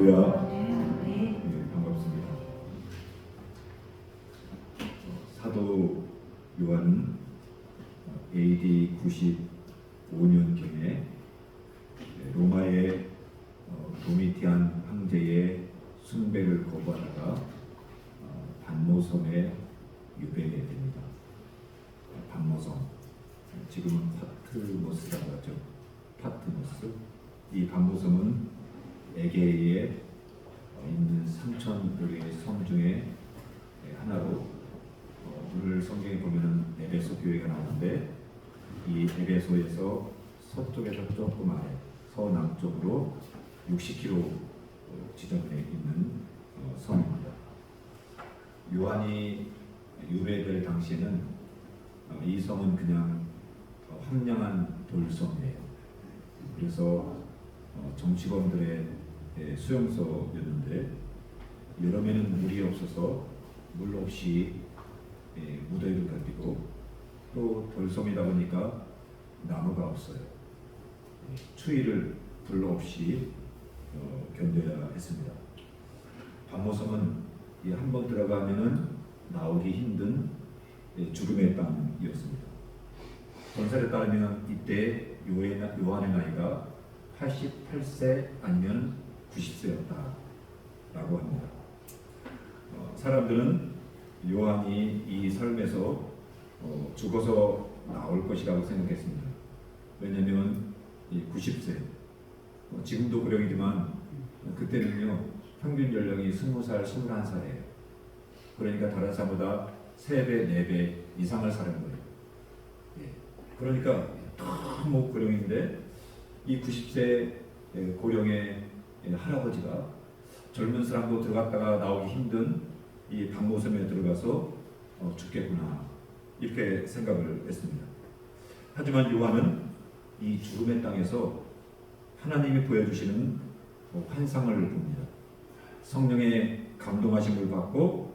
할렐루야. 네, 반갑습니다. 사도 요한은 AD 95년경에 로마의 도미티안 황제의 숭배를 거부하다가 반모섬에 유배하게 됩니다. 반모섬, 지금은 파트모스라고 하죠. 파트모스. 이 반모섬은 에게이에 있는 3,000여 개의 섬 중에 하나로, 오늘 성경에 보면은 에베소 교회가 나오는데, 이 에베소에서 서쪽에서 조금 아래 서남쪽으로 60km 지점에 있는 섬입니다. 요한이 유배될 당시에는 이 섬은 그냥 황량한 돌섬이에요. 그래서 정치범들의 수용소였는데, 여름에는 물이 없어서 물 없이 무더위를 견디고, 또 돌섬이다 보니까 나무가 없어요. 추위를 불로 없이 견뎌야 했습니다. 반모섬은 한 번 들어가면은 나오기 힘든 죽음의 땅이었습니다. 전설에 따르면 이때 요한의 나이가 88세 아니면 90세였다라고 합니다. 사람들은 요한이 이 삶에서 죽어서 나올 것이라고 생각했습니다. 왜냐하면 90세, 지금도 고령이지만 그때는요 평균 연령이 20살, 21살이에요. 그러니까 다른 사람보다 3배, 4배 이상을 사는 거예요. 그러니까 너무 고령인데, 이 90세 고령의 할아버지가 젊은 사람도 들어갔다가 나오기 힘든 이 반모섬에 들어가서 죽겠구나, 이렇게 생각을 했습니다. 하지만 요한은 이 죽음의 땅에서 하나님이 보여주시는 환상을 봅니다. 성령의 감동하심을 받고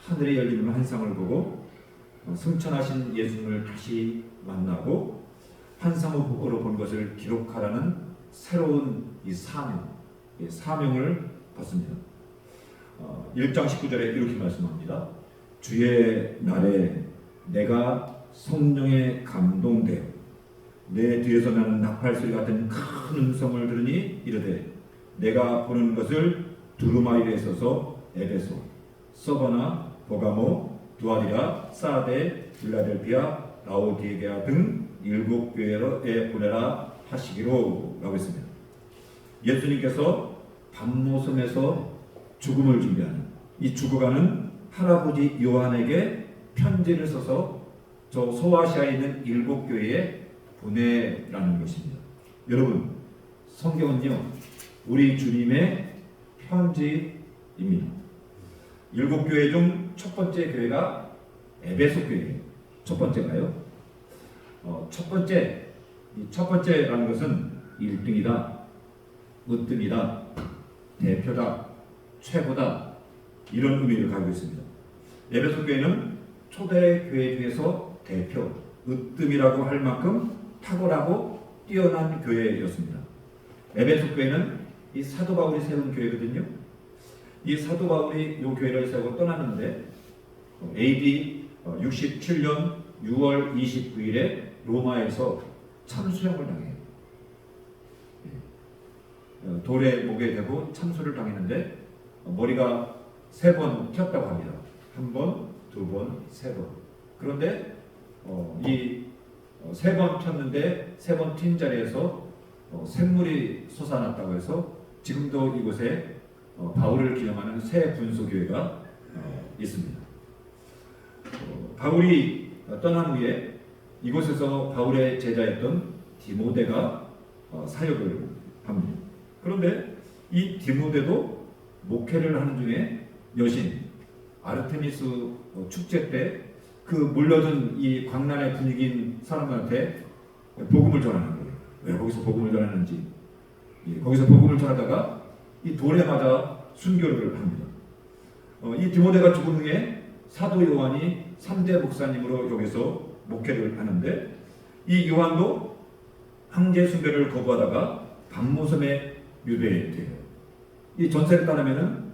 하늘의 열리는 환상을 보고 승천하신 예수님을 다시 만나고 환상으로 본 것을 기록하라는 새로운 이 사명을 받습니다. 1장 19절에 이렇게 말씀합니다. 주의 날에 내가 성령에 감동되어 내 뒤에서 나는 나팔소리 같은 큰 음성을 들으니 이르되, 내가 보는 것을 두루마리에 있어서 에베소, 서바나, 보가모, 두아디라, 사데, 빌라델피아, 라오디게아 등 7교회에 보내라 하시기로 라고 했습니다. 예수님께서 반모섬에서 죽음을 준비하는, 이 죽어가는 할아버지 요한에게 편지를 써서 저 소아시아에 있는 7교회에 보내라는 것입니다. 여러분, 성경은요 우리 주님의 편지입니다. 7교회 중 첫 번째 교회가 에베소 교회예요. 첫 번째가요. 첫 번째라는 것은 1등이다, 으뜸이다, 대표다, 최고다, 이런 의미를 가지고 있습니다. 에베소 교회는 초대 교회 중에서 대표, 으뜸이라고 할 만큼 탁월하고 뛰어난 교회였습니다. 에베소 교회는 이 사도 바울이 세운 교회거든요. 이 사도 바울이 이 교회를 세우고 떠났는데 AD 67년 6월 29일에 로마에서 참수형을 당해요. 돌에 목에 대고 참수를 당했는데 머리가 3번 튀었다고 합니다. 1번, 2번, 3번. 그런데 이 3번 튀었는데 3번 튄 자리에서 샘물이 솟아났다고 해서 지금도 이곳에 바울을 기념하는 새 분수교회가 있습니다. 바울이 떠난 후에 이곳에서 바울의 제자였던 디모데가 사역을 합니다. 그런데 이 디모데도 목회를 하는 중에 여신 아르테미스 축제 때 그 몰려든 이 광란의 분위기인 사람들한테 복음을 전하는 거예요. 왜 거기서 복음을 전하는지, 거기서 복음을 전하다가 이 돌에 맞아 순교를 합니다. 이 디모데가 죽은 후에 사도 요한이 3대 목사님으로 여기서 목회를 하는데, 이 요한도 황제 숭배를 거부하다가 반모섬에 유배돼요. 이 전설에 따르면은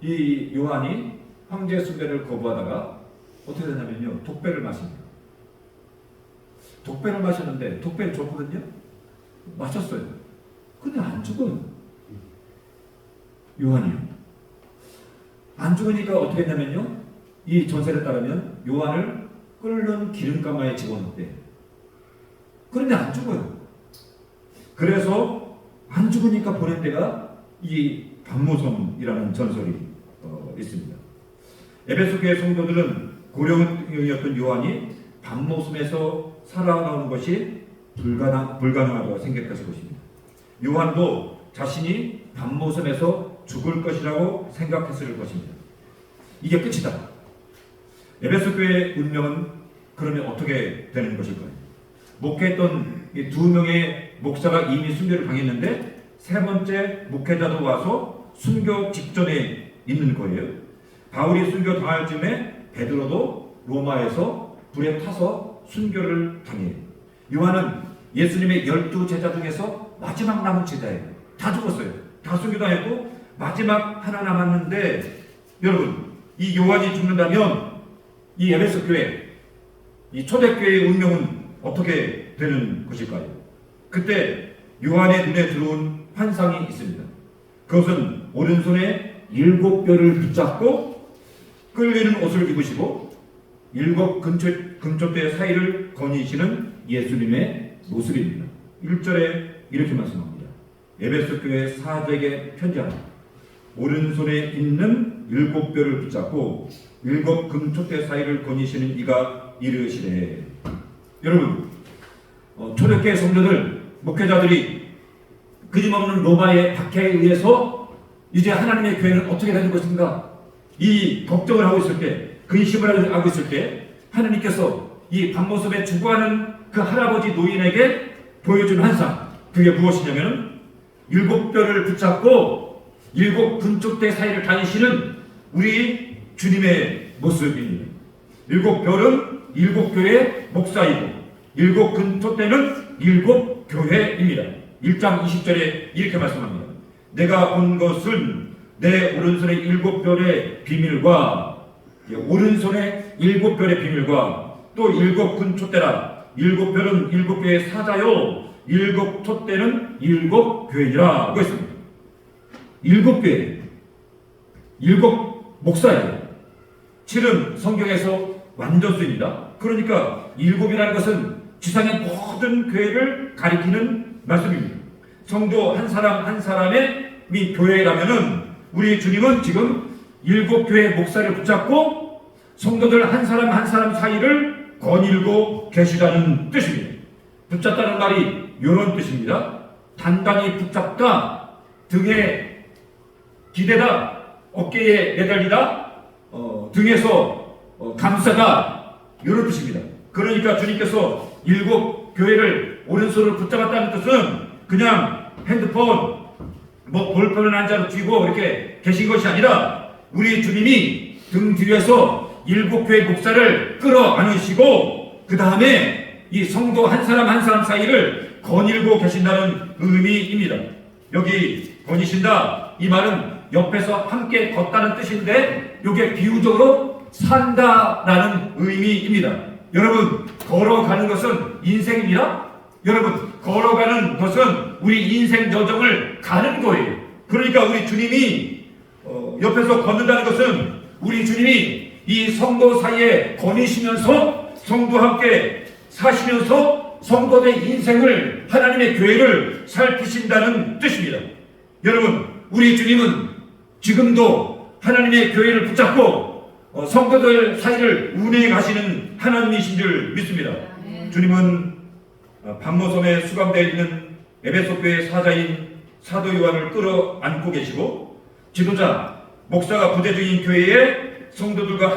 이 요한이 황제 숭배를 거부하다가 어떻게 되냐면요, 독배를 마십니다. 독배를 마셨는데 독배를 줬거든요. 마셨어요. 근데 안 죽어요. 요한이요. 안 죽으니까 어떻게 했냐면요, 이 전설에 따르면 요한을 끓는 기름가마에 집어넣대. 그런데 안 죽어요. 그래서 안 죽으니까 보낸 데가 이 반모섬이라는 전설이 있습니다. 에베소 교회 성도들은 고령이었던 요한이 반모섬에서 살아나오는 것이 불가능하다고 생각했을 것입니다. 요한도 자신이 반모섬에서 죽을 것이라고 생각했을 것입니다. 이게 끝이다. 에베소 교회의 운명은 그러면 어떻게 되는 것일까요? 목회했던 이 2명의 목사가 이미 순교를 당했는데 세 번째 목회자도 와서 순교 직전에 있는 거예요. 바울이 순교 당할 즈음에 베드로도 로마에서 불에 타서 순교를 당해요. 요한은 예수님의 12제자 중에서 마지막 남은 제자예요. 다 죽었어요. 다 순교당했고 마지막 하나 남았는데, 여러분, 이 요한이 죽는다면 이 에베소 교회, 이 초대교회의 운명은 어떻게 되는 것일까요? 그때 요한의 눈에 들어온 환상이 있습니다. 그것은 오른손에 7뼈를 붙잡고 끌리는 옷을 입으시고 7 금초대 사이를 거니시는 예수님의 모습입니다. 1절에 이렇게 말씀합니다. 에베소 교회 사도에게 편지하라. 오른손에 있는 7뼈를 붙잡고 7 금초대 사이를 거니시는 이가 이르시되. 여러분, 초대교회 성도들, 목회자들이 끊임없는 로마의 박해에 의해서 이제 하나님의 교회는 어떻게 되는 것인가, 이 걱정을 하고 있을 때, 근심을 하고 있을 때 하나님께서 이 반모섬에 죽어가는 그 할아버지 노인에게 보여준 환상, 그게 무엇이냐면 7뼈를 붙잡고 7 금쪽대 사이를 다니시는 우리 주님의 모습입니다. 7뼈는 7교회 목사이고 7 금쪽대는 7 교회입니다. 1장 20절에 이렇게 말씀합니다. 내가 본 것은 내 오른손의 7별의 비밀과, 오른손의 7별의 비밀과 또 7 금촛대라. 7별은 7교회의 사자요 7 촛대는 7 교회니라 하고 있습니다. 7교회, 7 목사예요. 7은 성경에서 완전수입니다. 그러니까 7이라는 것은 지상의 모든 교회를 가리키는 말씀입니다. 성도 한 사람 한 사람의 이 교회라면은 우리 주님은 지금 7 교회 목사를 붙잡고 성도들 한 사람 한 사람 사이를 거닐고 계시다는 뜻입니다. 붙잡다는 말이 이런 뜻입니다. 단단히 붙잡다, 등에 기대다, 어깨에 매달리다, 등에서 감싸다, 이런 뜻입니다. 그러니까 주님께서 7 교회를 오른손으로 붙잡았다는 뜻은 그냥 핸드폰, 볼펜을 한 자로 쥐고 이렇게 계신 것이 아니라 우리 주님이 등 뒤에서 7 교회 목사를 끌어안으시고 그 다음에 이 성도 한 사람 한 사람 사이를 거닐고 계신다는 의미입니다. 여기 거니신다, 이 말은 옆에서 함께 걷다는 뜻인데 이게 비유적으로 산다라는 의미입니다. 여러분, 걸어가는 것은 인생입니다. 여러분, 걸어가는 것은 우리 인생 여정을 가는 거예요. 그러니까 우리 주님이 옆에서 걷는다는 것은 우리 주님이 이 성도 사이에 거니시면서 성도와 함께 사시면서 성도의 인생을, 하나님의 교회를 살피신다는 뜻입니다. 여러분, 우리 주님은 지금도 하나님의 교회를 붙잡고 성도들 사이를 운행해 가시는 하나님이신 줄 믿습니다. 주님은 반모섬에 수감되어 있는 에베소 교회 사자인 사도 요한을 끌어안고 계시고 지도자, 목사가 부대 중인 교회에 성도들과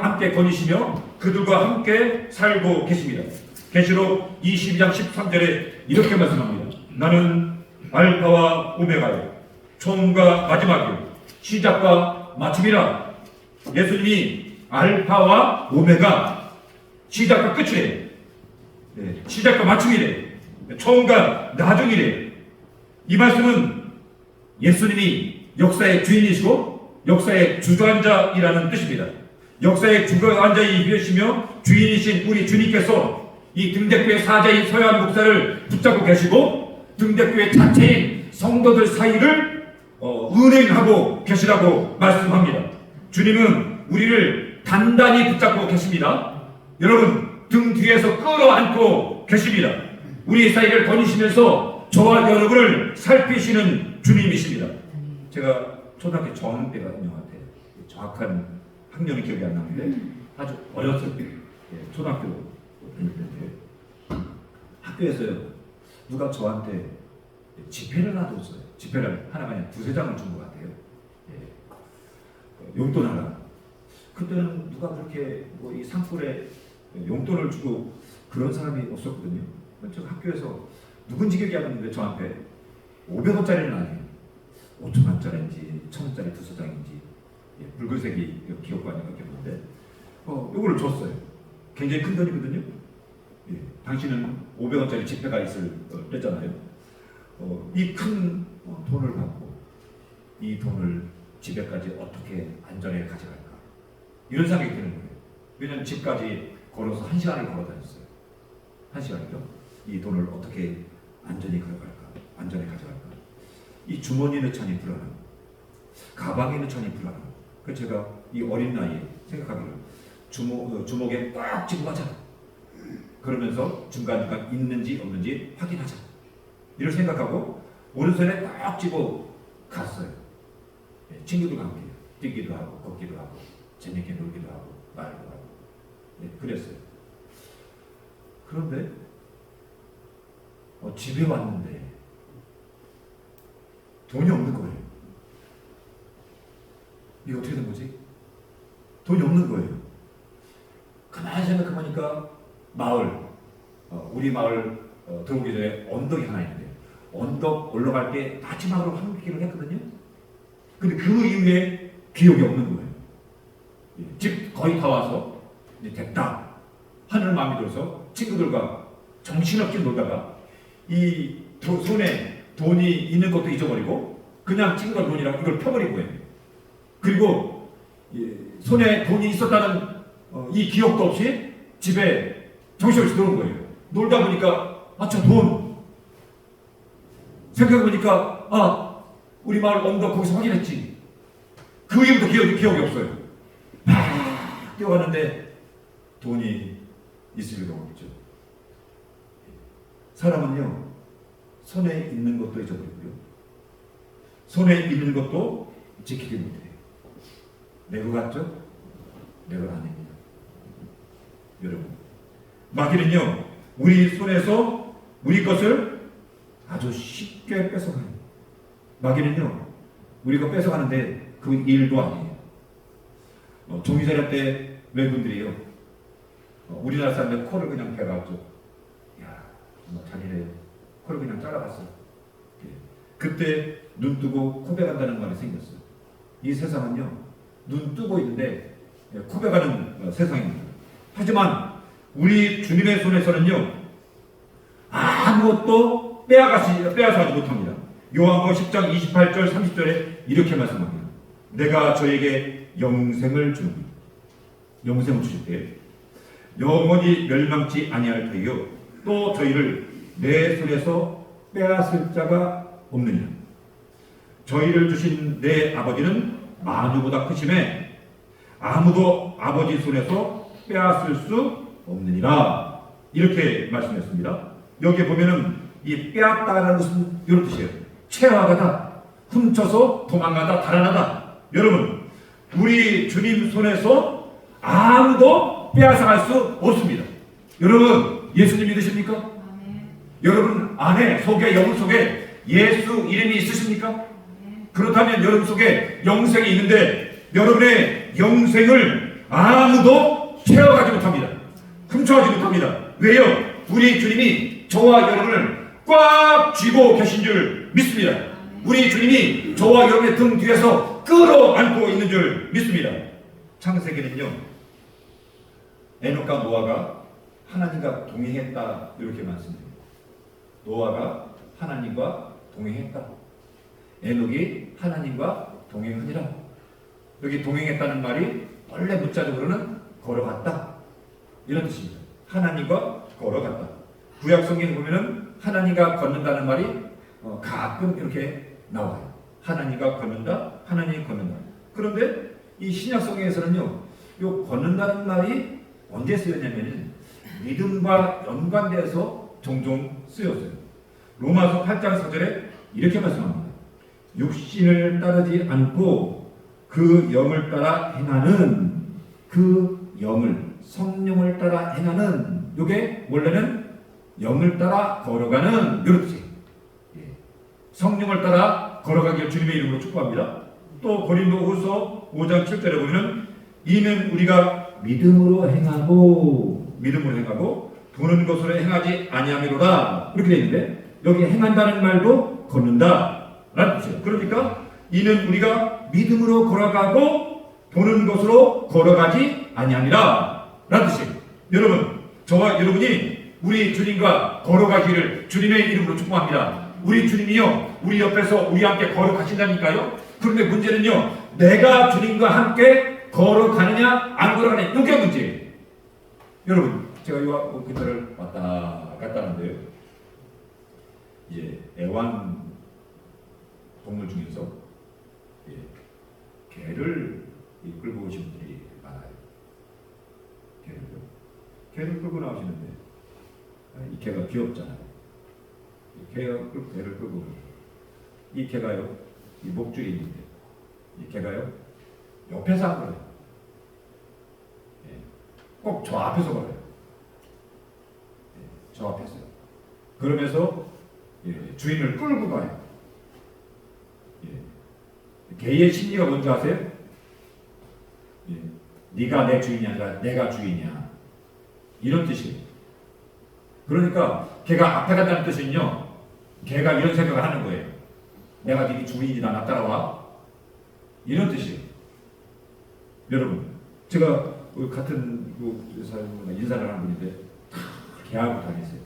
함께 거니시며 그들과 함께 살고 계십니다. 계시록 22장 13절에 이렇게 말씀합니다. 나는 알파와 오메가요, 처음과 마지막이요, 시작과 마침이라. 예수님이 알파와 오메가, 시작과 끝이래요. 시작과 마침이래. 처음과 나중이래. 이 말씀은 예수님이 역사의 주인이시고 역사의 주관자이라는 뜻입니다. 역사의 주관자이시며 주인이신 우리 주님께서 이 등대교회 사자인 서요한 목사를 붙잡고 계시고 등대교회 자체인 성도들 사이를 은행하고 계시라고 말씀합니다. 주님은 우리를 단단히 붙잡고 계십니다. 여러분, 등 뒤에서 끌어안고 계십니다. 우리 사이를 거니시면서 저와 여러분을 살피시는 주님이십니다. 제가 초등학교 저학년 때거든요. 정확한 학년이 기억이 안 나는데 아주 어렸을 때 초등학교 다닐 때 학교에서요, 누가 저한테 지폐를 놔뒀어요. 지폐를 하나가 아니라 두세 장을 준 것 같아요. 용돈 하나. 그때는 누가 그렇게 뭐 이 산불에 용돈을 주고 그런 사람이 없었거든요. 저 학교에서 누군지 기억이 안 나는데 저한테 500원짜리는 아니에요. 5천원짜리인지 1,000원짜리 두세 장인지 붉은색이 기억관이 바뀌었는데 요거를 줬어요. 굉장히 큰 돈이거든요. 당신은 500원짜리 지폐가 있을 때잖아요. 이 큰 돈을 받고 이 돈을 집에까지 어떻게 안전하게 가져갈까, 이런 생각이 드는 거예요. 왜냐하면 집까지 걸어서 1시간을 걸어 다녔어요. 1시간이요. 이 돈을 어떻게 안전히 가져갈까, 안전히 가져갈까. 이 주머니에 넣자니 불안하고 가방에 넣자니 불안하고. 그래서 제가 이 어린 나이에 생각하기를 주먹에 꽉 쥐고 가자. 그러면서 중간중간 있는지 없는지 확인하자. 이를 생각하고 오른손에 딱 쥐고 갔어요. 친구들과 함께 뛰기도 하고 걷기도 하고 재밌게 놀기도 하고 말도 하고 그랬어요. 그런데 집에 왔는데 돈이 없는 거예요. 이게 어떻게 된 거지? 돈이 없는 거예요. 가만히 생각해보니까 마을, 우리 마을 들어오기 전에 언덕이 하나 있는데 언덕 올라갈 때 마지막으로 한길을 했거든요. 근데 그 이후에 기억이 없는 거예요. 집 거의 다 와서 이제 됐다 하는 마음이 들어서 친구들과 정신없이 놀다가 이 손에 돈이 있는 것도 잊어버리고 그냥 친구가 돈이라고 이걸 펴버린 거예요. 그리고 손에 돈이 있었다는 이 기억도 없이 집에 정신없이 들어온 거예요. 놀다 보니까 저 돈 생각해보니까 우리 마을 언덕 거기서 확인했지. 그 이후부터 기억이 없어요. 뛰어가는데 돈이 있을 리가 없죠. 사람은요, 손에 있는 것도 잊어버리고요, 손에 있는 것도 지키지 못해요. 내 것 같죠? 내 것 아닙니다. 여러분, 마귀는요, 우리 손에서 우리 것을 아주 쉽게 뺏어가요. 마귀는요, 우리가 뺏어가는데 그 일도 아니에요. 종이자료 때 외국인들이요, 우리나라 사람들 코를 그냥 베가죠. 야, 정말 잔인해요. 코를 그냥 잘라봤어요. 그때 눈 뜨고 코 베간다는 말이 생겼어요. 이 세상은요, 눈 뜨고 있는데 코 베가는 세상입니다. 하지만 우리 주님의 손에서는요, 아무것도 빼앗아가지 못합니다. 요한복음 10장 28절 30절에 이렇게 말씀합니다. 내가 저에게 영생을 주노니, 영생을 주실 때 영원히 멸망치 아니할 터이요 또 저희를 내 손에서 빼앗을 자가 없느니라. 저희를 주신 내 아버지는 만유보다 크심에 아무도 아버지 손에서 빼앗을 수 없느니라. 이렇게 말씀했습니다. 여기에 보면은 이 빼앗다라는 것은 이런 뜻이에요. 채워가다, 훔쳐서 도망가다, 달아나다. 여러분, 우리 주님 손에서 아무도 빼앗아갈 수 없습니다. 여러분, 예수님 믿으십니까? 아멘. 여러분 안에, 속에, 영혼 속에 예수 이름이 있으십니까? 아멘. 그렇다면 여러분 속에 영생이 있는데 여러분의 영생을 아무도 채워가지 못합니다. 훔쳐가지 못합니다. 왜요? 우리 주님이 저와 여러분을 꽉 쥐고 계신 줄 믿습니다. 우리 주님이 저와 여러분의 등 뒤에서 끌어안고 있는 줄 믿습니다. 창세기는요, 에녹과 노아가 하나님과 동행했다 이렇게 말씀드립니다. 노아가 하나님과 동행했다. 에녹이 하나님과 동행하니라. 여기 동행했다는 말이 원래 문자적으로는 걸어갔다 이런 뜻입니다. 하나님과 걸어갔다. 구약 성경에 보면은 하나님과 걷는다는 말이 가끔 이렇게 나와요. 하나님과 걷는다, 하나님이 걷는다. 그런데 이 신약 성경에서는요, 요 걷는다는 말이 언제 쓰였냐면 믿음과 연관돼서 종종 쓰였어요. 로마서 8장 4절에 이렇게 말씀합니다. 육신을 따르지 않고 그 영을 따라 행하는, 그 영을, 성령을 따라 행하는, 이게 원래는 영을 따라 걸어가는 이런 뜻이에요. 성령을 따라 걸어가길 주님의 이름으로 축복합니다. 또 고린도후서 5장 7절에 보면 이는 우리가 믿음으로 행하고 도는 것으로 행하지 아니하미로다 이렇게 되어 있는데, 여기 행한다는 말도 걷는다 라는 뜻이에요. 그러니까 이는 우리가 믿음으로 걸어가고 도는 것으로 걸어가지 아니함이라 라는 뜻이에요. 여러분, 저와 여러분이 우리 주님과 걸어가기를 주님의 이름으로 축복합니다. 우리 주님이요, 우리 옆에서 우리와 함께 걸어가신다니까요. 그런데 문제는요, 내가 주님과 함께 걸어가느냐 안 걸어가느냐, 이게 문제예요. 여러분, 제가 이 근처를 왔다 갔다 하는데요, 이제 애완 동물 중에서 개를 끌고 오신 분들이 많아요. 개를 끌고 나오시는데 이 개가 귀엽잖아요. 개를 끌고 이 개가요, 이 목줄이 있는데 이 개가요 옆에서 안 걸어요. 꼭 저 앞에서 걸어요. 저 앞에서요. 그러면서 주인을 끌고 가요. 개의 심리가 뭔지 아세요? 네가 내 주인이 아니라 내가 주인이야, 이런 뜻이에요. 그러니까 개가 앞에 간다는 뜻은요, 개가 이런 생각을 하는 거예요. 내가 네 주인이다, 나 따라와, 이런 뜻이에요. 여러분, 제가 같은 사람과 인사를 하는 분인데 개하고 다니세요.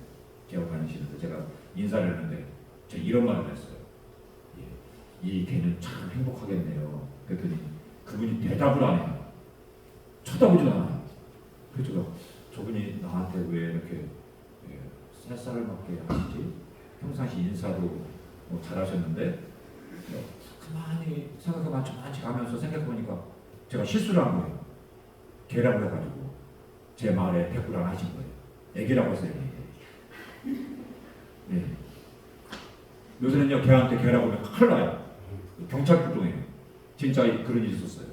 개하고 다니시는데 제가 인사를 했는데 제가 이런 말을 했어요. 이 개는 참 행복하겠네요. 그랬더니 그분이 대답을 안 해요. 쳐다보지도 않아요. 그래서 저분이 나한테 왜 이렇게 쌀쌀을 먹게 하시지? 평상시 인사도 잘하셨는데 가만히 생각해보면 저만치 가면서 생각해보니까 제가 실수를 한 거예요. 개라고 해가지고 제 말에 대꾸를 안 하신 거예요. 애기라고 했어요. 요새는요, 개한테 개라고 하면 큰일 나요. 경찰 출동해요. 진짜 그런 일이 있었어요.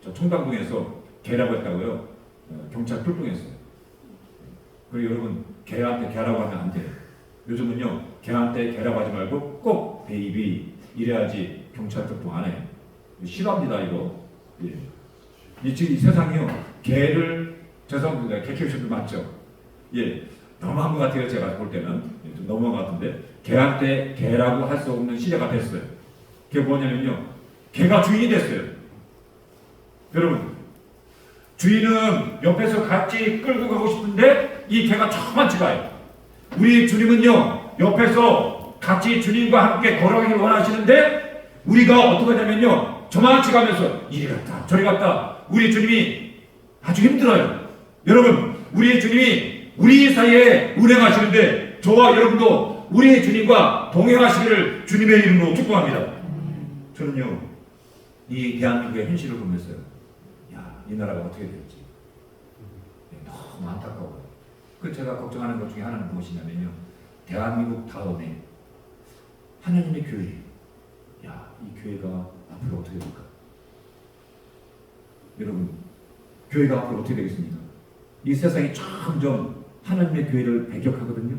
저 청담동에서 개라고 했다고요, 경찰 출동했어요. 그리고 여러분, 개한테 개라고 하면 안 돼요. 요즘은요, 개한테 개라고 하지 말고 꼭 베이비 이래야지 경찰 출동 안 해요. 싫어합니다 이거. 이 세상이요, 개를, 죄송합니다, 개 키우시는 분 맞죠? 너무한 것 같아요. 제가 볼 때는 좀 너무한 것 같은데, 개한테 개라고 할 수 없는 시대가 됐어요. 그게 뭐냐면요, 개가 주인이 됐어요. 여러분, 주인은 옆에서 같이 끌고 가고 싶은데 이 개가 저만치 가요. 우리 주님은요, 옆에서 같이 주님과 함께 걸어가기를 원하시는데 우리가 어떻게 하냐면요, 저만치 가면서 이리 갔다 저리 갔다. 우리 주님이 아주 힘들어요. 여러분, 우리 주님이 우리 사이에 운행하시는데 저와 여러분도 우리 주님과 동행하시기를 주님의 이름으로 축복합니다. 저는요, 이 대한민국의 현실을 보면서요, 이 나라가 어떻게 될지 너무 안타까워요. 그 제가 걱정하는 것 중에 하나는 무엇이냐면요, 대한민국 다음에 하나님의 교회, 이 교회가 앞으로 어떻게 될까? 여러분, 교회가 앞으로 어떻게 되겠습니까? 이 세상이 점점 하나님의 교회를 배격하거든요.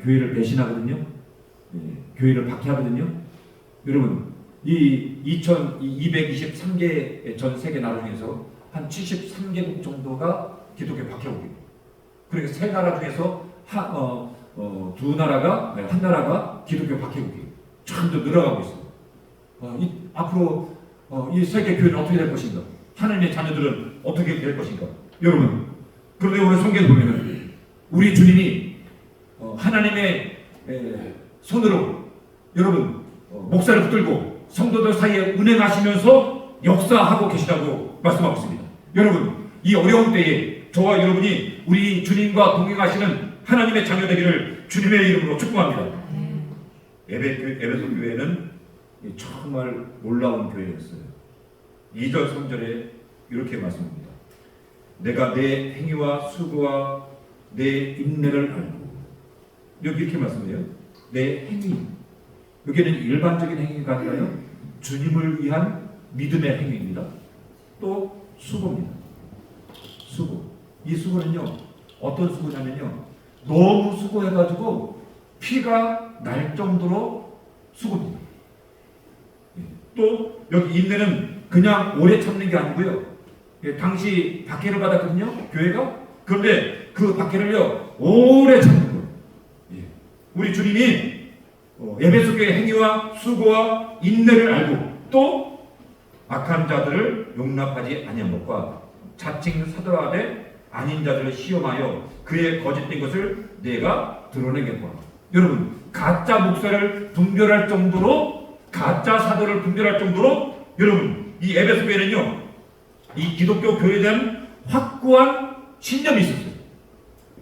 교회를 배신하거든요. 교회를 박해하거든요. 여러분, 이 2223개 전 세계 나라 중에서 한 73개국 정도가 기독교 박해국이에요. 그러니까 세 나라 중에서 두 나라가, 한 나라가 기독교 박해국이에요. 점점 늘어가고 있어요. 앞으로 이 세계 교회는 어떻게 될 것인가? 하나님의 자녀들은 어떻게 될 것인가? 여러분, 그런데 오늘 성경에 보면은 우리 주님이 하나님의 손으로 여러분 목사를 붙들고 성도들 사이에 운행하시면서 역사하고 계시다고 말씀하고 있습니다. 여러분, 이 어려운 때에 저와 여러분이 우리 주님과 동행하시는 하나님의 자녀 되기를 주님의 이름으로 축복합니다. 에베소 교회는 정말 놀라운 교회였어요. 2절 3절에 이렇게 말씀합니다. 내가 내 행위와 수고와 내 인내를 알고, 여기 이렇게 말씀해요. 내 행위, 여기는 일반적인 행위가 아니라요, 주님을 위한 믿음의 행위입니다. 또 수고입니다. 수고. 이 수고는요, 어떤 수고냐면요, 너무 수고해가지고 피가 날 정도로 수고입니다. 또 여기 인내는 그냥 오래 참는 게 아니고요, 당시 박해를 받았거든요, 교회가. 그런데 그 박해를요, 오래 참는 거예요. 우리 주님이 에베소 교회 행위와 수고와 인내를 알고, 또 악한 자들을 용납하지 아니한 것과 자칭 사도라되 아닌 자들을 시험하여 그의 거짓된 것을 내가 드러내겠구나. 여러분, 가짜 목사를 분별할 정도로, 가짜 사도를 분별할 정도로, 여러분, 이 에베소 교회는요, 이 기독교 교회에 대한 확고한 신념이 있었어요.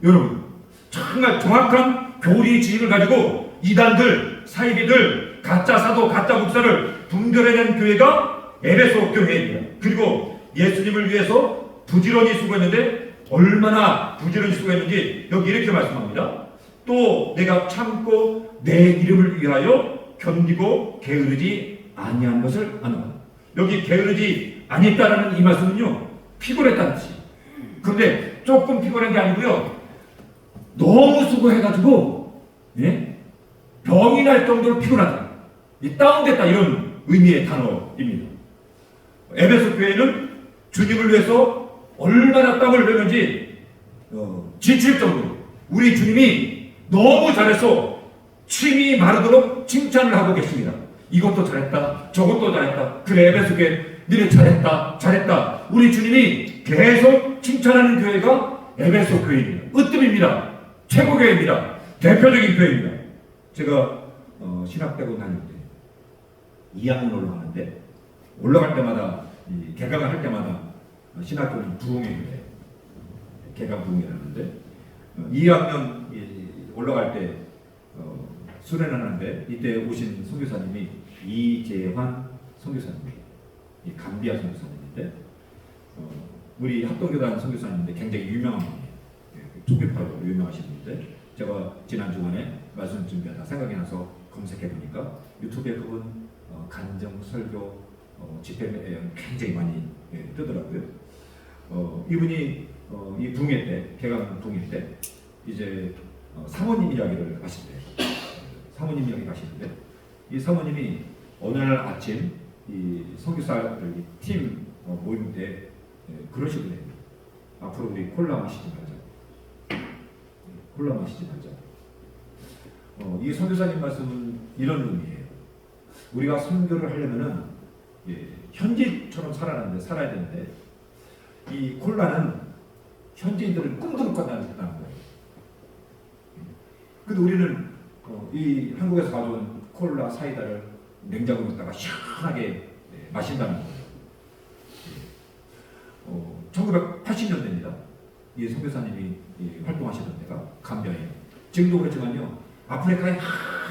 여러분, 정말 정확한 교리 지식을 가지고 이단들, 사이비들, 가짜 사도, 가짜 목사를 분별해낸 교회가 에베소 교회입니다. 그리고 예수님을 위해서 부지런히 수고했는데, 얼마나 부지런히 수고했는지 여기 이렇게 말씀합니다. 또 내가 참고 내 이름을 위하여 견디고 게으르지 아니한 것을 아노라. 여기 게으르지 아니했다라는 이 말씀은요, 피곤했다는 뜻이. 그런데 조금 피곤한 게 아니고요, 너무 수고해가지고 병이 날 정도로 피곤하다, 다운됐다, 이런 의미의 단어입니다. 에베소 교회는 주님을 위해서 얼마나 땀을 흘렸는지 지칠 정도로 우리 주님이 너무 잘해서 침이 마르도록 칭찬을 하고 계십니다. 이것도 잘했다, 저것도 잘했다. 그래, 에베소 교회 너네 잘했다, 잘했다. 우리 주님이 계속 칭찬하는 교회가 에베소 교회입니다. 으뜸입니다. 최고 교회입니다. 대표적인 교회입니다. 제가 신학대학원 다닐 때 2학년 올라가는데, 올라갈 때마다 개강을 할 때마다 신학교는 부흥회인데, 개강 부흥회라는데, 2학년 올라갈 때 수련을 하는데, 이때 오신 선교사님이 이재환 선교사님이에요. 감비아 선교사님인데, 우리 합동교단 선교사님인데 굉장히 유명한 분이에요. 초계파로 유명하신 분인데, 제가 지난 주간에 말씀 준비하다 생각이 나서 검색해 보니까 유튜브에 그분 간증 설교 집회에 굉장히 많이 뜨더라고요. 이분이 이 붕괴 때, 개강 붕괴 때 이제 사모님 이야기를 하신대요. 사모님 이야기 하시는데, 이 사모님이 어느 날 아침 이 선교사 팀 모임 때 그런 식으로 해요. 앞으로 우리 콜라 마시지 말자. 콜라 마시지 말자. 이 선교사님 말씀은 이런 의미예요. 우리가 선교를 하려면은 현지처럼 살아야 되는데, 이 콜라는 현지인들을 꿈도 못 간다는 거예요. 근데 우리는 이 한국에서 가져온 콜라, 사이다를 냉장고에 넣다가 시원하게 마신다는 거예요. 1980년대입니다. 이 선교사님이 활동하시던 데가 감비아예요. 지금도 그렇지만요, 아프리카에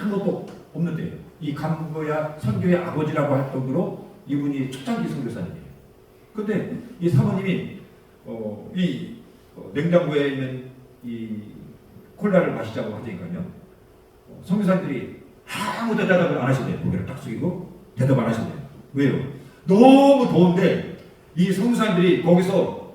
아무것도 없는데요. 이 감비아 선교의 아버지라고 할 정도로 이분이 초창기 선교사님이에요. 근데 이 사모님이 이 냉장고에 있는 이 콜라를 마시자고 하니까요, 선교사님들이 아무 대답을 안 하시네요. 고개를 딱 숙이고 대답 안 하시네요. 왜요? 너무 더운데 이 선교사님들이 거기서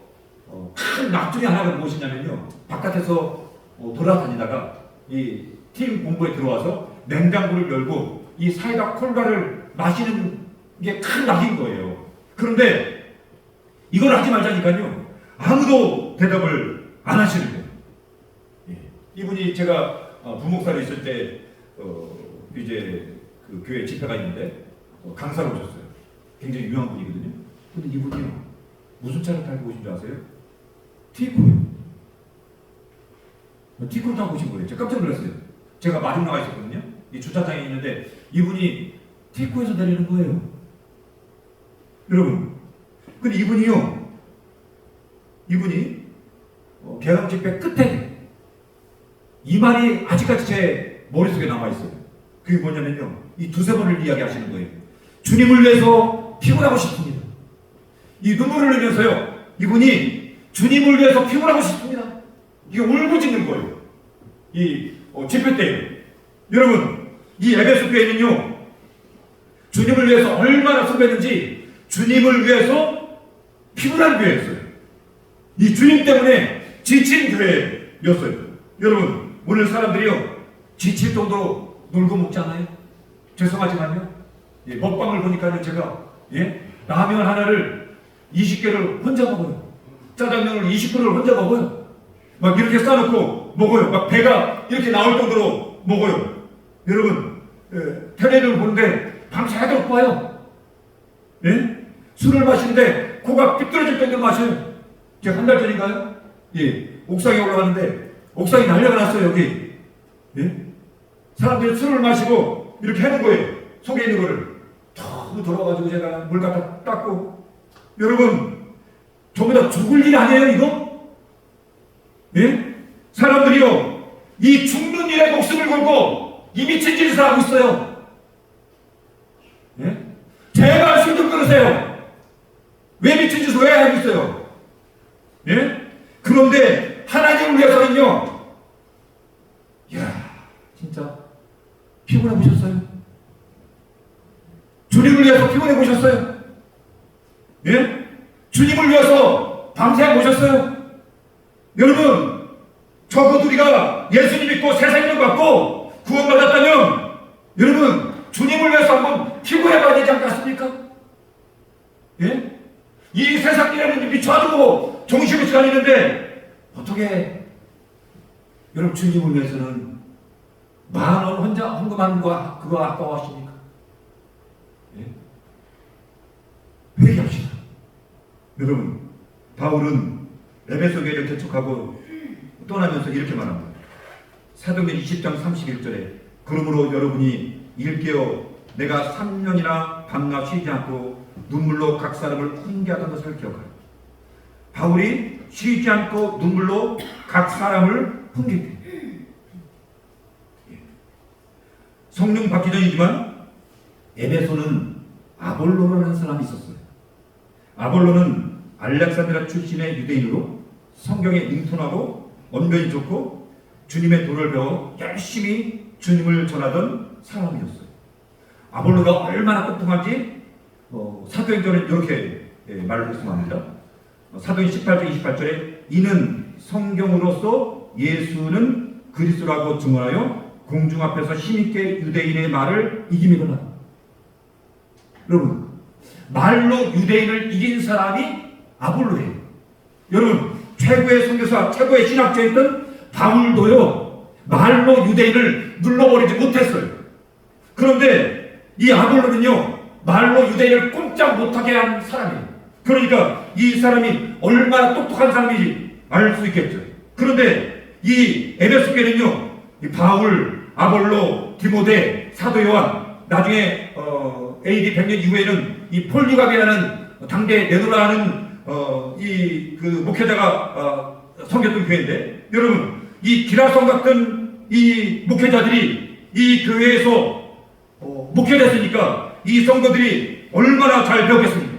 큰 낙중이 하나가 무엇이냐면요, 바깥에서 돌아다니다가 이 팀 본부에 들어와서 냉장고를 열고 이 사이다 콜라를 마시는 게 큰 낙인 거예요. 그런데 이걸 하지 말자니까요, 아무도 대답을 안 하시는 거예요. 이분이 제가 부목사로 있을 때 이제 그 교회 집회가 있는데 강사로 오셨어요. 굉장히 유명한 분이거든요. 근데 이분이요, 무슨 차를 타고 오신 줄 아세요? 티코요. 티코를 타고 오신 거예요. 제가 깜짝 놀랐어요. 제가 마중 나가 있었거든요. 이 주차장에 있는데 이분이 태코에서 내리는 거예요. 여러분, 근데 이분이 개항 집회 끝에 이 말이 아직까지 제 머릿속에 남아있어요. 그게 뭐냐면요, 이 두세 번을 이야기하시는 거예요. 주님을 위해서 피곤하고 싶습니다. 이 눈물을 흘리면서요, 이분이 주님을 위해서 피곤하고 싶습니다. 이게 울부짖는 거예요. 이 집회 때. 여러분, 이 에베소 교회는요, 주님을 위해서 얼마나 선배는지 주님을 위해서 피곤한 교회였어요. 이 주님 때문에 지친 교회였어요. 여러분, 오늘 사람들이요, 지칠 정도로 놀고 먹지 않아요? 죄송하지만요, 먹방을 보니까는 제가 라면 하나를 20개를 혼자 먹어요. 짜장면을 20그릇을 혼자 먹어요. 막 이렇게 싸놓고 먹어요. 막 배가 이렇게 나올 정도로 먹어요. 여러분, 텔레비를 보는데 밤새도록 봐요. 술을 마시는데 코가 삐뚤어질 정도로 마셔요. 제가 한 달 전인가요? 옥상에 올라갔는데 옥상이 난리가 났어요. 여기. 사람들이 술을 마시고 이렇게 하는 거예요. 속에 있는 거를 턱 돌아가지고 제가 물 갖다 닦고. 여러분, 전부 다 죽을 일 아니에요, 이거? 사람들이요, 이 죽는 일에 목숨을 걸고 이 미친 짓을 하고 있어요. 제발 술 좀 끊으세요. 왜 미친 짓을 왜 하고 있어요? 그런데 하나님을 위해서는요, 이야, 진짜 피곤해 보셨어요? 주님을 위해서 피곤해 보셨어요? 주님을 위해서 밤새 보셨어요? 여러분, 적어도 우리가 예수님 믿고 새 생명 받고 구원받았다면 여러분, 주님을 위해서 한번 피곤해봐야 되지 않겠습니까? 이 세상 일에는 미쳐가지고 정신없이 다니는데 어떻게 여러분 주님을 위해서는 10,000원 혼자 헌금하는 거 그거 아까워하십니까? 회개합시다. 여러분, 바울은 에베소 교회를 개척하고 떠나면서 이렇게 말합니다. 사도행전 20장 31절에 그러므로 여러분이 일깨어 내가 3년이나 밤낮 쉬지 않고 눈물로 각 사람을 훈계하던 것을 기억하라. 바울이 쉬지 않고 눈물로 각 사람을 훈계했대요. 성령 받기 전이지만 에베소는 아볼로라는 사람이 있었어요. 아볼로는 알렉산드라 출신의 유대인으로 성경에 능통하고 언변이 좋고 주님의 도를 배워 열심히 주님을 전하던 사람이었어요. 아볼로가 얼마나 똑똑한지 사도행전은 이렇게 말씀합니다. 사도행 18장 28절에 이는 성경으로서 예수는 그리스도라고 증언하여 공중 앞에서 힘있게 유대인의 말을 이기미더라. 여러분, 말로 유대인을 이긴 사람이 아볼로예요. 여러분, 최고의 선교사, 최고의 신학자였던 바울도요, 말로 유대인을 눌러버리지 못했어요. 그런데 이 아볼로는요, 말로 유대인을 꼼짝 못하게 한 사람이에요. 그러니까 이 사람이 얼마나 똑똑한 사람인지 알 수 있겠죠. 그런데 이 에베소 교회는요, 이 바울, 아볼로, 디모데, 사도 요한, 나중에 AD 100년 이후에는 이 폴리갑이라는 당대 네노라는 이 그 목회자가 섬겼던 교회인데, 여러분, 이 기라성 같은 이 목회자들이 이 교회에서 목회됐으니까 이 성도들이 얼마나 잘 배웠겠습니까?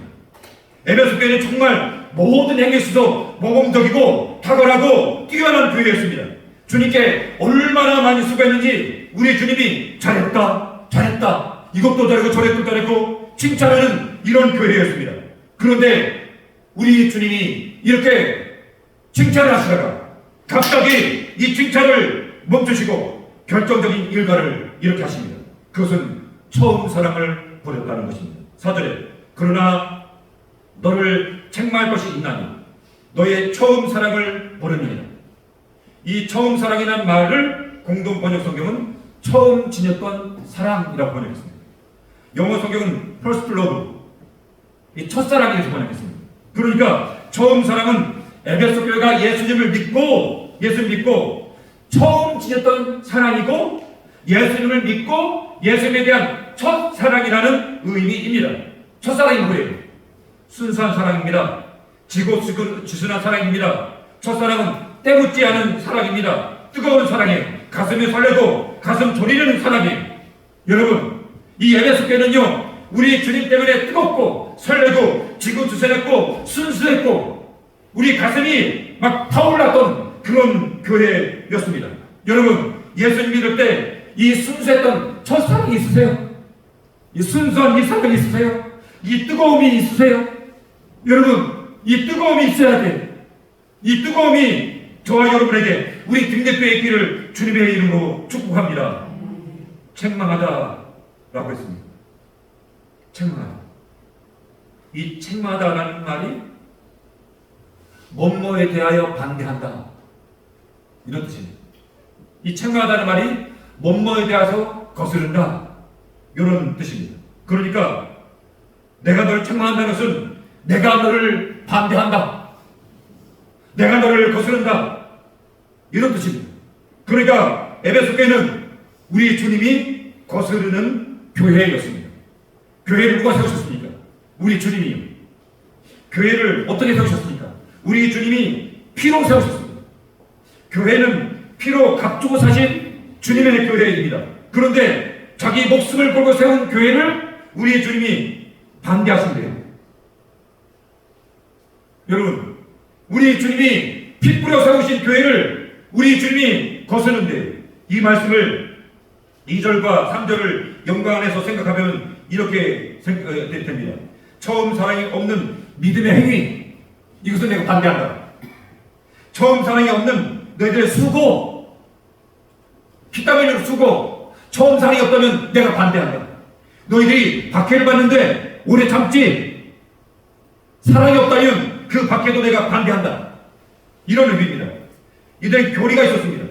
에베소 교회는 정말 모든 행위에 있어서 모범적이고 탁월하고 뛰어난 교회였습니다. 주님께 얼마나 많이 수고했는지 우리 주님이 잘했다, 잘했다, 이것도 잘했고 저것도 잘했고 칭찬하는 이런 교회였습니다. 그런데 우리 주님이 이렇게 칭찬을 하시다가 갑자기 이 칭찬을 멈추시고 결정적인 일과를 이렇게 하십니다. 그것은 처음 사랑을 버렸다는 것입니다. 4절에 그러나 너를 책망할 것이 있나니 너의 처음 사랑을 버렸느니라. 이 처음 사랑이라는 말을 공동 번역 성경은 처음 지녔던 사랑이라고 번역했습니다. 영어 성경은 first love, 이 첫사랑이라고 번역했습니다. 그러니까 처음 사랑은 에베소 교회가 예수님을 믿고 처음 지녔던 사랑이고 예수님을 믿고 예수님에 대한 첫사랑이라는 의미입니다. 첫사랑이 뭐예요? 순수한 사랑입니다. 지고 지순한 사랑입니다. 첫사랑은 때묻지 않은 사랑입니다. 뜨거운 사랑이에요. 가슴이 설레고 가슴 졸이는 사랑이에요. 여러분, 이 에베소교회는요, 우리 주님 때문에 뜨겁고 설레고 지고지순했고 순수했고 우리 가슴이 막 타올랐던 그런 교회였습니다. 여러분, 예수님 믿을 때 이 순수했던 첫사랑이 있으세요? 이 순수한 이 사랑이 있으세요? 이 뜨거움이 있으세요? 여러분, 이 뜨거움이 있어야 돼요. 이 뜨거움이 저와 여러분에게 우리 등대교회의 길을 주님의 이름으로 축복합니다. 책망하다라고 했습니다. 책망하다. 이 책망하다라는 말이 뭐뭐에 대하여 반대한다, 이런 뜻입니다. 이 책망하다는 말이 뭐뭐에 대해서 거스른다, 이런 뜻입니다. 그러니까 내가 너를 책망한다는 것은 내가 너를 반대한다, 내가 너를 거스른다, 이런 뜻입니다. 그러니까 에베소 교회는 우리 주님이 거스르는 교회였습니다. 교회를 누가 세우셨습니까? 우리 주님이요. 교회를 어떻게 세우셨습니까? 우리 주님이 피로 세우셨습니다. 교회는 피로 값주고 사신 주님의 교회입니다. 그런데 자기 목숨을 걸고 세운 교회를 우리 주님이 반대하신대요. 여러분, 우리 주님이 피 뿌려 세우신 교회를 우리 주님이 거스는데, 이 말씀을 2절과 3절을 연관 안에서 생각하면 이렇게 됩니다. 처음 사랑이 없는 믿음의 행위, 이것은 내가 반대한다. 처음 사랑이 없는 너희들의 수고, 피땀 흘리는 수고, 처음 사랑이 없다면 내가 반대한다. 너희들이 박해를 받는데 오래 참지, 사랑이 없다면 그 박해도 내가 반대한다, 이런 의미입니다. 이들은 교리가 있었습니다.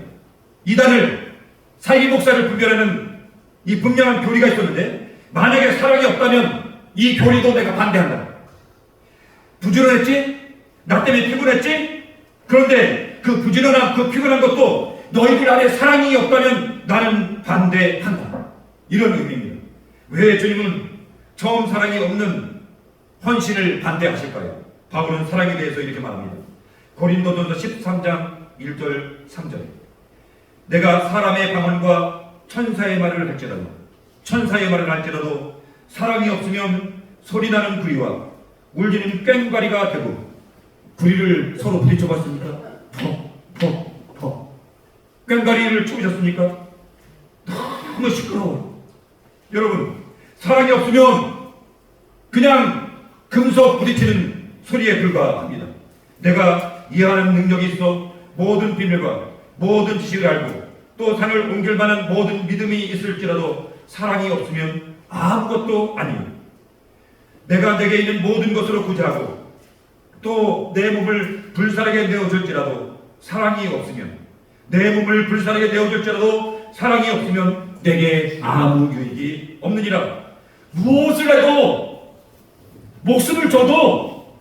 이단을, 사이비 목사를 분별하는 이 분명한 교리가 있었는데, 만약에 사랑이 없다면 이 교리도 내가 반대한다. 부지런했지? 나 때문에 피곤했지? 그런데 그 부지런함, 그 피곤한 것도 너희들 안에 사랑이 없다면 나는 반대한다, 이런 의미입니다. 왜 주님은 처음 사랑이 없는 헌신을 반대하실까요? 바울은 사랑에 대해서 이렇게 말합니다. 고린도전서 13장 1절 3절. 내가 사람의 방언과 천사의 말을 할지라도 사랑이 없으면 소리나는 구리와 울리는 꽹과리가 되고, 구리를 서로 부딪혀 봤습니까? 퍽. 꽹과리를 쳐보셨습니까? 너무 시끄러워. 여러분, 사랑이 없으면 그냥 금속 부딪히는 소리에 불과합니다. 내가 이해하는 능력이 있어 모든 비밀과 모든 지식을 알고 또 산을 옮길 만한 모든 믿음이 있을지라도 사랑이 없으면 아무것도 아니요. 내가 내게 있는 모든 것으로 구제하고 또 내 몸을 불살하게 내어줄지라도 사랑이 없으면, 내 몸을 불살하게 내어줄지라도 사랑이 없으면 내게 아무 유익이 없느니라. 무엇을 해도, 목숨을 줘도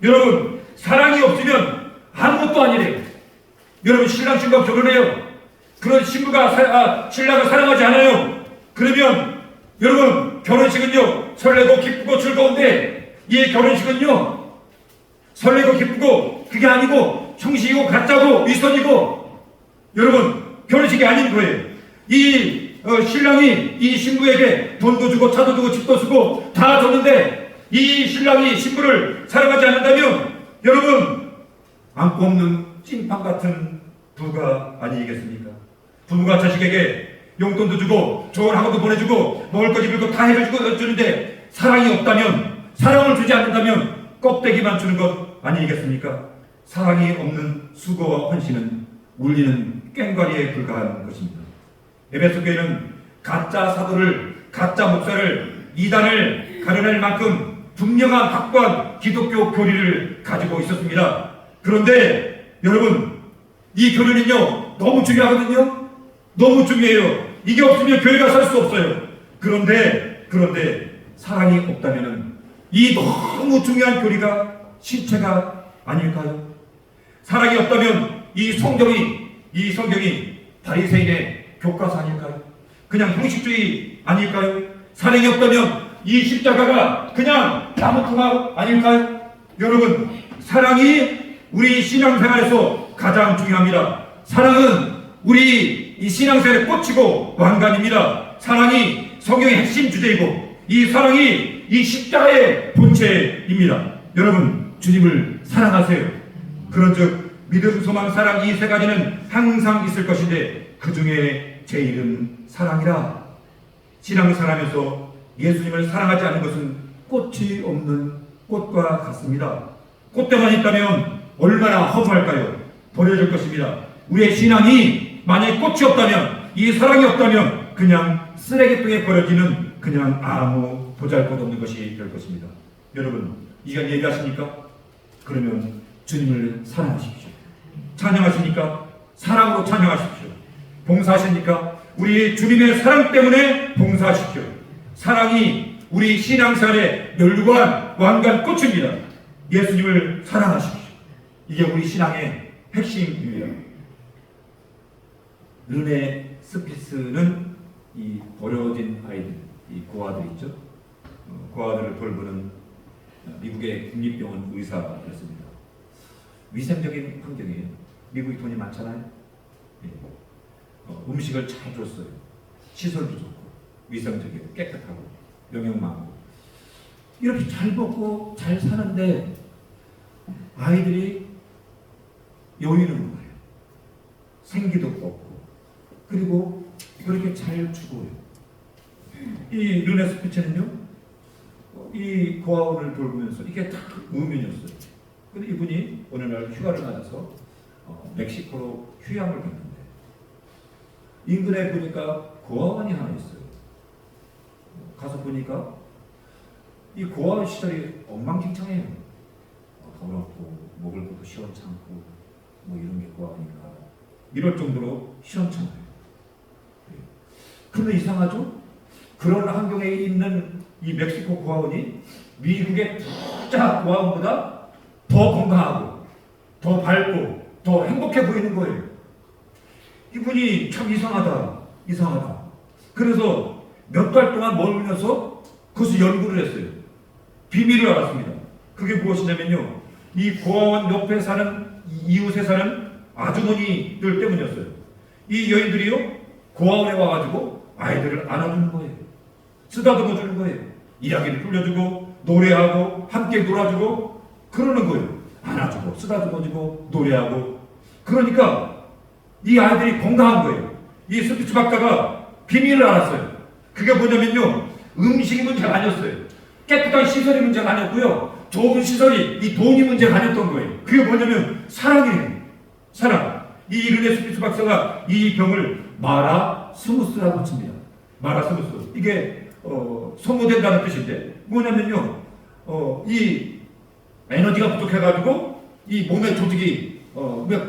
여러분 사랑이 없으면 아무것도 아니래요. 여러분, 신랑 신부가 결혼해요. 그런 신랑을 사랑하지 않아요. 그러면 여러분, 결혼식은요 설레고 기쁘고 즐거운데, 이 결혼식은요 설레고 기쁘고 그게 아니고 형식이고 가짜고 윗선이고, 여러분 결혼식이 아닌 거예요. 이 신랑이 이 신부에게 돈도 주고 차도 주고 집도 주고 다 줬는데, 이 신랑이 신부를 사랑하지 않는다면 여러분 안고 없는 찐빵 같은 부가 아니겠습니까? 부부가 자식에게 용돈도 주고 좋은 학원도 보내주고 먹을 거 입을 거 다 해주는데 사랑이 없다면, 사랑을 주지 않는다면 껍데기만 주는 것 아니겠습니까? 사랑이 없는 수고와 헌신은 울리는 꽹과리에 불과한 것입니다. 에베소 교회는 가짜 사도를, 가짜 목사를, 이단을 가려낼 만큼 분명한 확고한 기독교 교리를 가지고 있었습니다. 그런데 여러분, 이 교리는요 너무 중요하거든요. 너무 중요해요. 이게 없으면 교회가 살 수 없어요. 그런데 사랑이 없다면은 이 너무 중요한 교리가 실체가 아닐까요? 사랑이 없다면 이 성경이 바리새인의 교과서 아닐까요? 그냥 형식주의 아닐까요? 사랑이 없다면 이 십자가가 그냥 나무토막 아닐까요? 여러분, 사랑이 우리 신앙생활에서 가장 중요합니다. 사랑은 우리 이 신앙생활의 꽃이고 왕관입니다. 사랑이 성경의 핵심 주제이고 이 사랑이 이 십자가의 본체입니다. 여러분, 주님을 사랑하세요. 그런즉 믿음, 소망, 사랑 이 세 가지는 항상 있을 것인데 그 중에 제일은 사랑이라. 신앙생활하면서 예수님을 사랑하지 않는 것은 꽃이 없는 꽃과 같습니다. 꽃대만 있다면 얼마나 허무할까요? 버려질 것입니다. 우리의 신앙이 만약에 꽃이 없다면, 이 사랑이 없다면 그냥 쓰레기통에 버려지는 그냥 아무 보잘것없는 것이 될 것입니다. 여러분, 이건 얘기하십니까? 그러면 주님을 사랑하십시오. 찬양하십니까? 사랑으로 찬양하십시오. 봉사하십니까? 우리 주님의 사랑 때문에 봉사하십시오. 사랑이 우리 신앙생활의 멸류관, 왕관, 꽃입니다. 예수님을 사랑하십시오. 이게 우리 신앙의 핵심입니다. 르네 스피스는 이 버려진 아이들, 이 고아들 있죠? 고아들을 돌보는 미국의 국립병원 의사였습니다. 위생적인 환경이에요. 미국이 돈이 많잖아요. 예. 음식을 잘 줬어요. 시설도 좋고 위생적이고 깨끗하고 영양 많고 이렇게 잘 먹고 잘 사는데 아이들이 여유는 거예요. 생기도 없고 그리고 그렇게 잘 죽어요. 이 르네 스피츠는요, 이 고아원을 돌보면서 이게 다 무음인이었어요. 근데 이분이 어느 날 휴가를 맞아서 멕시코로 휴양을 갔는데 인근에 보니까 고아원이 하나 있어요. 가서 보니까 이 고아원 시설이 엉망진창해요. 더럽고 먹을 것도 시원찮고 뭐 이런 게 고아원인가 이럴 정도로 시원찮아요. 근데 이상하죠? 그런 환경에 있는 이 멕시코 고아원이 미국의 투자 고아원보다 더 건강하고 더 밝고 더 행복해 보이는 거예요. 이분이 참 이상하다. 그래서 몇 달 동안 머물면서 그것을 연구를 했어요. 비밀을 알았습니다. 그게 무엇이냐면요, 이 고아원 옆에 사는 이웃에 사는 아주머니들 때문이었어요. 이 여인들이요, 고아원에 와가지고 아이들을 안아주는 거예요. 쓰다듬어 주는 거예요. 이야기를 들려주고 노래하고 함께 놀아주고 그러는 거예요. 안아주고 쓰다듬어주고 노래하고. 그러니까 이 아이들이 건강한 거예요. 이 스피츠 박사가 비밀을 알았어요. 그게 뭐냐면요, 음식이 문제가 아니었어요. 깨끗한 시설이 문제가 아니었고요, 좋은 시설이 이 돈이 문제가 아니었던 거예요. 그게 뭐냐면 사랑이에요. 사랑. 이 르네 스피츠 박사가 이 병을 마라스무스라고 칩니다. 마라스무스. 이게 소모된다는 뜻인데 뭐냐면요, 이 에너지가 부족해가지고 이 몸의 조직이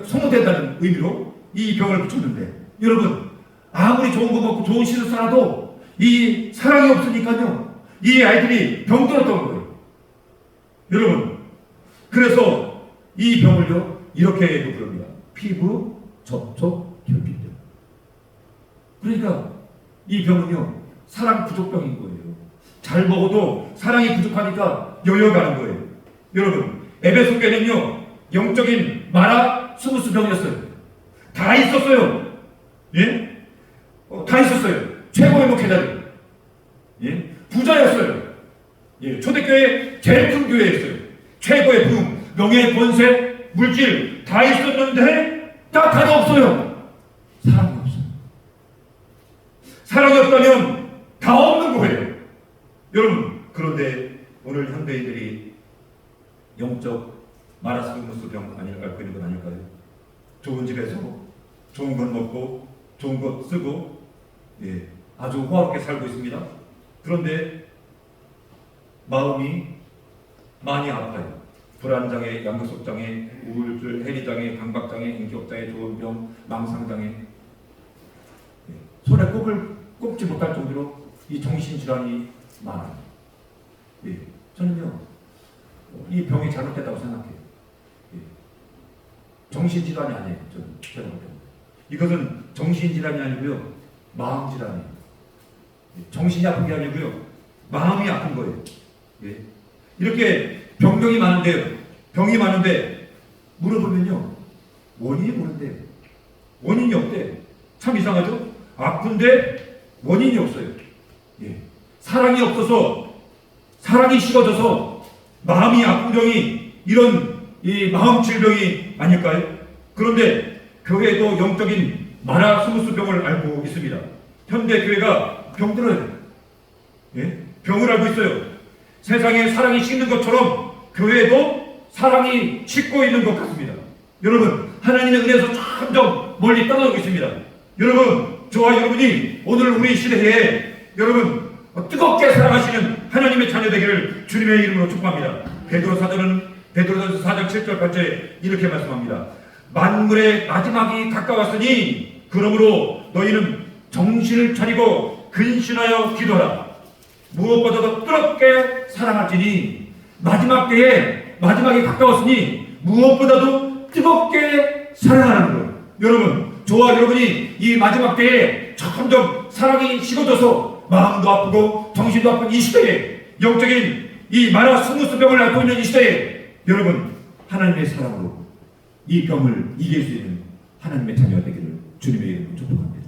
소모된다는 의미로 이 병을 붙였는데, 여러분, 아무리 좋은 거 먹고 좋은 시설 살아도 이 사랑이 없으니까요, 이 아이들이 병들었던 거예요. 여러분, 그래서 이 병을요 이렇게 부릅니다. 피부 접촉 결핍증. 그러니까 이 병은요 사랑 부족병인 거예요. 잘 먹어도 사랑이 부족하니까 여여가는 거예요. 여러분, 에베소교회는요 영적인 마라스무스 병이었어요. 다 있었어요. 예? 다 있었어요. 최고의 목회자들. 예? 부자였어요. 예, 초대교회 제일 큰 교회였어요. 최고의 부흥, 명예, 권세, 물질 다 있었는데 딱 하나 없어요. 사랑이 없어요. 사랑이 없다면 다 없는 거예요. 여러분, 그런데 오늘 현대인들이 영적 마라스무스 병 앓고 있는 건 아닐까요? 좋은 집에서 좋은 것 먹고 좋은 것 쓰고, 예, 아주 호화롭게 살고 있습니다. 그런데 마음이 많이 아파요. 불안장애, 양극속장애, 우울증, 해리장애, 강박장애, 인격장애, 조현병, 망상장애, 예, 손에 꼽지 못할 정도로 이 정신질환이 많아요. 예, 저는요 이 병이 잘못됐다고 생각해요. 예, 정신질환이 아니에요. 저는 제가 볼 때는 이것은 정신질환이 아니고요 마음질환이에요. 정신이 아픈 게 아니고요. 마음이 아픈 거예요. 예. 이렇게 병이 많은데 물어보면요. 원인이 모른대요. 원인이 없대요. 참 이상하죠? 아픈데 원인이 없어요. 예. 사랑이 없어서, 사랑이 식어져서 마음이 아픈 병이 이런 이 마음 질병이 아닐까요? 그런데 교회도 영적인 마라스무스병을 앓고 있습니다. 현대 교회가 병들어요. 예? 병을 앓고 있어요. 세상에 사랑이 식는 것처럼 교회도 사랑이 식고 있는 것 같습니다. 여러분, 하나님의 은혜에서 점점 멀리 떨어지고 있습니다. 여러분, 저와 여러분이 오늘 우리 시대에 여러분 뜨겁게 사랑하시는 하나님의 자녀 되기를 주님의 이름으로 축복합니다. 베드로전서 4장 7절 8절에 이렇게 말씀합니다. 만물의 마지막이 가까웠으니 그러므로 너희는 정신을 차리고 근신하여 기도하라. 무엇보다도 뜨겁게 사랑할지니 마지막이 가까웠으니 무엇보다도 뜨겁게 사랑하는 것. 여러분, 저와 여러분이 이 마지막 때에 점점 사랑이 식어져서 마음도 아프고 정신도 아픈 이 시대에, 영적인 이 마라스무스병을 앓고 있는 이 시대에 여러분, 하나님의 사랑으로 이 병을 이길 수 있는 하나님의 자녀가 되기를 주님의 이름으로 축복합니다.